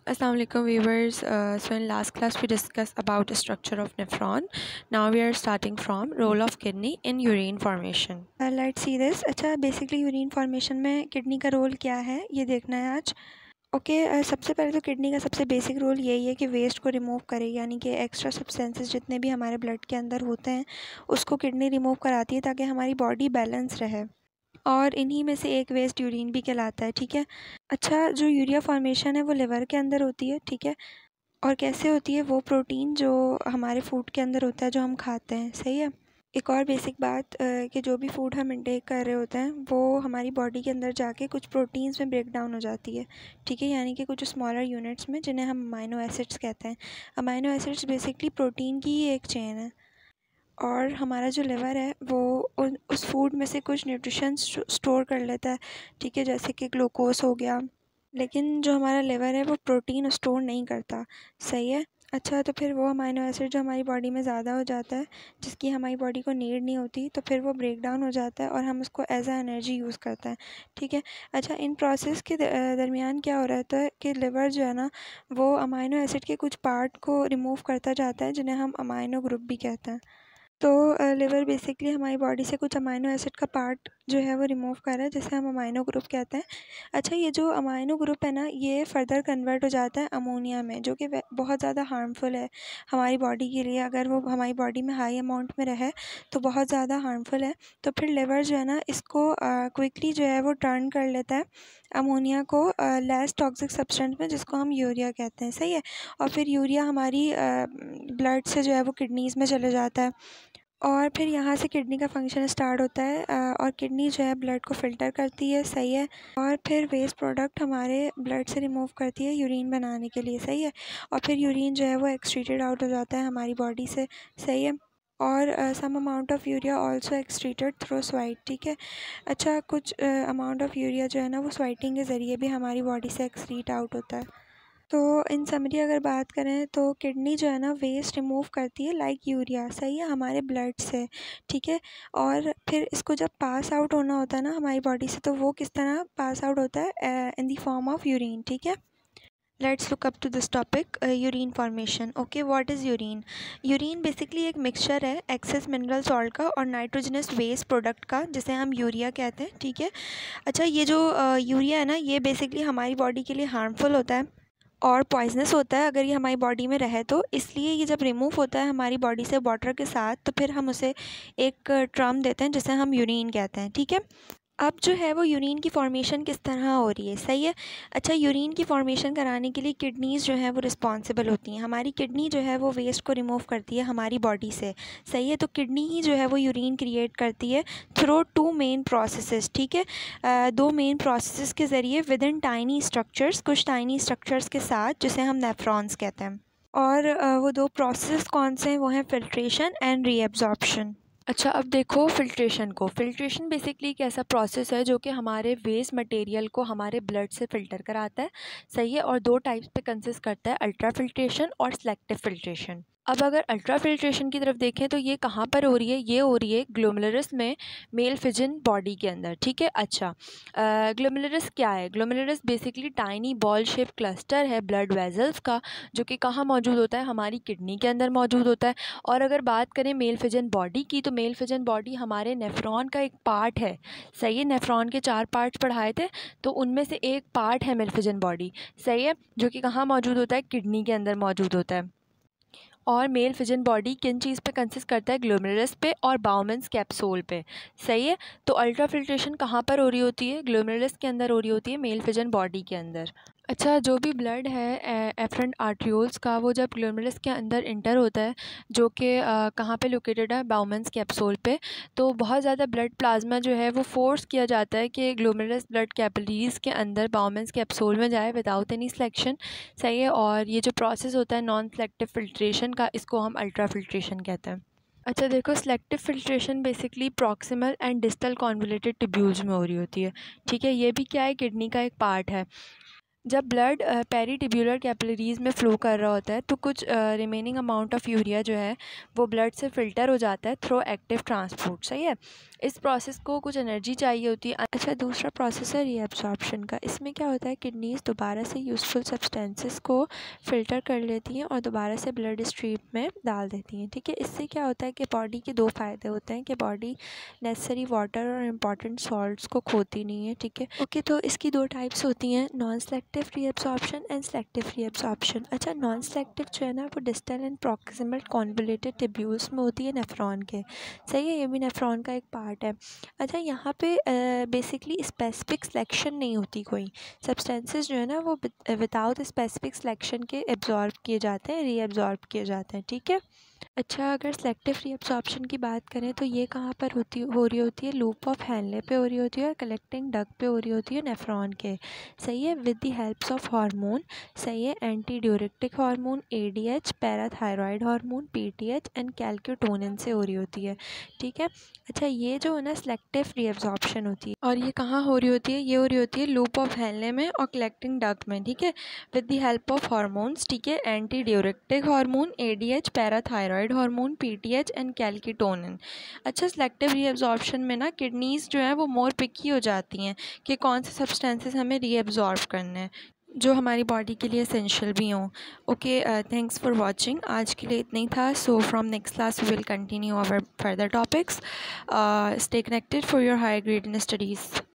Assalamu alaikum viewers. So in last class we discussed about the structure of nephron. Now we are starting from role of kidney in urine formation. Let's see this. अच्छा, basically urine formation में kidney का role क्या है ये देखना है आज। सबसे पहले तो किडनी का सबसे बेसिक रोल यही है कि वेस्ट को रिमूव करे, यानी कि एक्स्ट्रा सब्सटेंसेस जितने भी हमारे ब्लड के अंदर होते हैं उसको किडनी रिमूव कराती है ताकि हमारी बॉडी बैलेंस रहे, और इन्हीं में से एक वेस्ट यूरिन भी कहलाता है। ठीक है। अच्छा, जो यूरिया फॉर्मेशन है वो लिवर के अंदर होती है। ठीक है। और कैसे होती है? वो प्रोटीन जो हमारे फूड के अंदर होता है जो हम खाते हैं। सही है। एक और बेसिक बात कि जो भी फूड हम इंटेक कर रहे होते हैं वो हमारी बॉडी के अंदर जाके कुछ प्रोटीन्स में ब्रेक डाउन हो जाती है। ठीक है, यानी कि कुछ स्मॉलर यूनिट्स में, जिन्हें हम अमाइनो एसिड्स कहते हैं। अमाइनो एसिड्स बेसिकली प्रोटीन की ही एक चेन है, और हमारा जो लिवर है वो उस फूड में से कुछ न्यूट्रिशन स्टोर कर लेता है। ठीक है, जैसे कि ग्लूकोज हो गया, लेकिन जो हमारा लिवर है वो प्रोटीन स्टोर नहीं करता। सही है। अच्छा, तो फिर वो अमाइनो एसिड जो हमारी बॉडी में ज़्यादा हो जाता है, जिसकी हमारी बॉडी को नीड नहीं होती, तो फिर वो ब्रेक डाउन हो जाता है और हम उसको एज आ एनर्जी यूज़ करते हैं। ठीक है। अच्छा, इन प्रोसेस के दरमियान क्या हो रहा है कि लिवर जो है ना वो अमाइनो एसिड के कुछ पार्ट को रिमूव करता जाता है, जिन्हें हम अमाइनो ग्रुप भी कहते हैं। तो लिवर बेसिकली हमारी बॉडी से कुछ अमाइनो एसिड का पार्ट जो है वो रिमूव कर रहा है, जिसे हम अमाइनो ग्रुप कहते हैं। अच्छा, ये जो अमाइनो ग्रुप है ना ये फर्दर कन्वर्ट हो जाता है अमोनिया में, जो कि बहुत ज़्यादा हार्मफुल है हमारी बॉडी के लिए। अगर वो हमारी बॉडी में हाई अमाउंट में रहे तो बहुत ज़्यादा हार्मफुल है। तो फिर लिवर जो है ना इसको क्विकली जो है वो टर्न कर लेता है अमोनिया को लेस टॉक्सिक सब्सटेंस में, जिसको हम यूरिया कहते हैं। सही है। और फिर यूरिया हमारी ब्लड से जो है वो किडनीज़ में चले जाता है, और फिर यहाँ से किडनी का फंक्शन स्टार्ट होता है, और किडनी जो है ब्लड को फ़िल्टर करती है। सही है। और फिर वेस्ट प्रोडक्ट हमारे ब्लड से रिमूव करती है यूरिन बनाने के लिए। सही है। और फिर यूरिन जो है वो एक्सक्रीटेड आउट हो जाता है हमारी बॉडी से। सही है। और some amount of urea also excreted through sweat. ठीक है। अच्छा, कुछ अमाउंट ऑफ यूरिया जो है ना वो स्वेटिंग के ज़रिए भी हमारी बॉडी से एक्सक्रीट आउट होता है। तो इन समरी अगर बात करें तो किडनी जो है ना वेस्ट रिमूव करती है लाइक यूरिया। सही है, हमारे ब्लड से। ठीक है। और फिर इसको जब पास आउट होना होता है ना हमारी बॉडी से, तो वो किस तरह पास आउट होता है? In the form of urine. ठीक है। Let's look up to this topic, urine formation. Okay, what is urine? Urine basically एक मिक्सचर है एक्सेस मिनरल सॉल्ट का और नाइट्रोजनस वेस्ट प्रोडक्ट का, जिसे हम यूरिया कहते हैं। ठीक है। अच्छा, ये जो यूरिया है ना ये बेसिकली हमारी बॉडी के लिए हार्मफुल होता है और पॉइजनस होता है अगर ये हमारी बॉडी में रहे तो। इसलिए ये जब रिमूव होता है हमारी बॉडी से वाटर के साथ, तो फिर हम उसे एक टर्म देते हैं जिसे हम यूरिन कहते हैं। ठीक है। अब जो है वो यूरिन की फॉर्मेशन किस तरह हो रही है? सही है। अच्छा, यूरिन की फॉर्मेशन कराने के लिए किडनीज़ जो है वो रिस्पॉन्सिबल होती हैं। हमारी किडनी जो है वो वेस्ट को रिमूव करती है हमारी बॉडी से। सही है। तो किडनी ही जो है वो यूरिन क्रिएट करती है थ्रू टू मेन प्रोसेसेस। ठीक है। दो मेन प्रोसेसेस के ज़रिए विद इन टाइनी स्ट्रक्चर्स, कुछ टाइनी स्ट्रक्चर्स के साथ, जिसे हम नेफ्रॉन्स कहते हैं। और वो दो प्रोसेस कौन से हैं? वो हैं फिल्ट्रेशन एंड रीएब्जॉर्प्शन। अच्छा, अब देखो फिल्ट्रेशन को। फिल्ट्रेशन बेसिकली एक ऐसा प्रोसेस है जो कि हमारे वेस्ट मटेरियल को हमारे ब्लड से फ़िल्टर कराता है। सही है। और दो टाइप्स पे कंसिस्ट करता है, अल्ट्रा फिल्ट्रेशन और सेलेक्टिव फिल्ट्रेशन। अब अगर अल्ट्रा फिल्ट्रेशन की तरफ देखें तो ये कहाँ पर हो रही है? ये हो रही है ग्लोमेरुलस में, मेल फिजन बॉडी के अंदर। ठीक है। अच्छा, ग्लोमेरुलस क्या है? Glomerulus basically tiny ball shape cluster है ब्लड वेजल्स का, जो कि कहाँ मौजूद होता है? हमारी किडनी के अंदर मौजूद होता है। और अगर बात करें मेल फिजन बॉडी की, तो मेल फिजन बॉडी हमारे नेफ्रॉन का एक पार्ट है। सही है। नेफ्रॉन के 4 पार्ट्स पढ़ाए थे, तो उनमें से एक पार्ट है मेल फिजन बॉडी। सही है। जो कि कहाँ मौजूद होता है? किडनी के अंदर मौजूद होता है। और मेल फिजन बॉडी किन चीज़ पे कंसिस्ट करता है? ग्लोमेरुलस पे और बाउमेंस कैप्सूल पे। सही है। तो अल्ट्रा फिल्ट्रेशन कहाँ पर हो रही होती है? ग्लोमेरुलस के अंदर हो रही होती है, मेल फिजन बॉडी के अंदर। अच्छा, जो भी ब्लड है एफरेंट आर्ट्रियोल्स का, वो जब ग्लोमेरुलस के अंदर इंटर होता है, जो कि कहाँ पे लोकेटेड है? बाउमेंस कैप्सूल पे, तो बहुत ज़्यादा ब्लड प्लाज्मा जो है वो फोर्स किया जाता है कि ग्लोमेरुलस ब्लड कैपिलरीज़ के अंदर बाउमेंस कैप्सूल में जाए विदाउट एनी सिलेक्शन। सही है। और ये जो प्रोसेस होता है नॉन सेलेक्टिव फिल्ट्रेशन का, इसको हम अल्ट्रा फिल्ट्रेशन कहते हैं। अच्छा देखो, selective filtration basically proximal and distal convoluted tubules में हो रही होती है। ठीक है। ये भी क्या है? किडनी का एक पार्ट है। जब ब्लड पेरीटिब्यूलर कैपिलरीज़ में फ़्लो कर रहा होता है, तो कुछ रिमेनिंग अमाउंट ऑफ यूरिया जो है वो ब्लड से फ़िल्टर हो जाता है थ्रू एक्टिव ट्रांसपोर्ट। सही है। इस प्रोसेस को कुछ एनर्जी चाहिए होती है। अच्छा, दूसरा प्रोसेस है रीअब्जॉर्प्शन का। इसमें क्या होता है, किडनीज दोबारा से यूज़फुल सब्सटेंसेस को फ़िल्टर कर लेती हैं और दोबारा से ब्लड स्ट्रीम में डाल देती हैं। ठीक है, इससे क्या होता है कि बॉडी के दो फ़ायदे होते हैं कि बॉडी नेसेसरी वाटर और इम्पॉर्टेंट सॉल्ट्स को खोती नहीं है। ठीक है, ओके, तो इसकी दो टाइप्स होती हैं, non selective reabsorption and selective reabsorption. अच्छा, नॉन सेलेक्टिव जो है ना वो distal end proximal convoluted tubules में होती है नेफ्रॉन के। सही है, ये भी नेफ्रॉन का एक पार्ट है। अच्छा, यहाँ पे बेसिकली स्पेसिफिक सिलेक्शन नहीं होती, कोई सब्सटेंसेस जो है ना वो विदाउट स्पेसिफिक सिलेक्शन के एब्जॉर्ब किए जाते हैं, रीअब्जॉर्ब किए जाते हैं। ठीक है। अच्छा, अगर सेलेक्टिव रीअब्जॉर्प्शन की बात करें तो ये कहाँ पर हो रही होती है, लूप ऑफ हैनले पे हो रही होती है और कलेक्टिंग डक्ट पे हो रही होती है नेफ्रॉन के। सही है, with the helps of hormone. सही है, anti diuretic hormone, ADH, parathyroid hormone, PTH and calcitonin से हो रही होती है। ठीक है। अच्छा, ये जो है ना सेलेक्टिव रीअब्जॉर्प्शन होती है और ये कहाँ हो रही होती है, ये हो रही होती है लूप ऑफ हैनले में और कलेक्टिंग डक्ट में। ठीक है, with the help of hormones. ठीक है, anti diuretic hormone, ADH, parathyroid hormone, PTH and calcitonin. अच्छा, सेलेक्टिव रीअब्जॉर्प्शन में ना किडनीज जो है वो मोर पिकी हो जाती हैं कि कौन से सब्सटेंसेस हमें रीअब्जॉर्ब करने हैं जो हमारी बॉडी के लिए एसेंशियल भी हों। Okay, thanks for watching. आज के लिए इतना ही था। So from next class we will continue our further topics. Stay connected for your higher grade in studies.